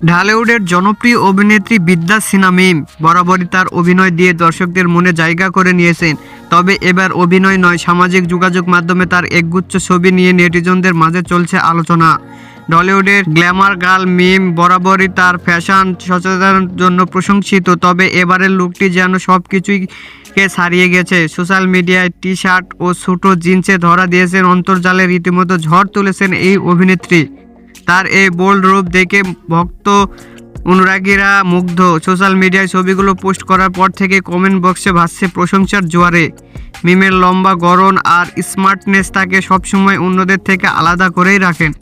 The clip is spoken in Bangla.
ঢালিউডের জনপ্রিয় অভিনেত্রী বিদ্যা সিনহা মিম বরাবরই তার অভিনয় দিয়ে দর্শকদের মনে জায়গা করে নিয়েছেন। তবে এবার অভিনয় নয়, সামাজিক যোগাযোগ মাধ্যমে তার একগুচ্ছ ছবি নিয়ে নেটিজনদের মাঝে চলছে আলোচনা। ঢালিউডের গ্ল্যামার গার্ল মিম বরাবরই তার ফ্যাশন সচেতনতার জন্য প্রশংসিত, তবে এবারের লুকটি যেন সব কিছুই ছাড়িয়ে গেছে। সোশ্যাল মিডিয়ায় টি শার্ট ও ছোট জিন্সে ধরা দিয়েছেন, অন্তর্জালে রীতিমতো ঝড় তুলেছেন এই অভিনেত্রী। তার এই বোল্ড রূপ দেখে ভক্ত অনুরাগীরা মুগ্ধ। সোশ্যাল মিডিয়ায় ছবিগুলো পোস্ট করার পর থেকে কমেন্ট বক্সে ভাসছে প্রশংসার জোয়ারে। মিমের লম্বা গড়ন আর স্মার্টনেস তাকে সবসময় অন্যদের থেকে আলাদা করেই রাখেন।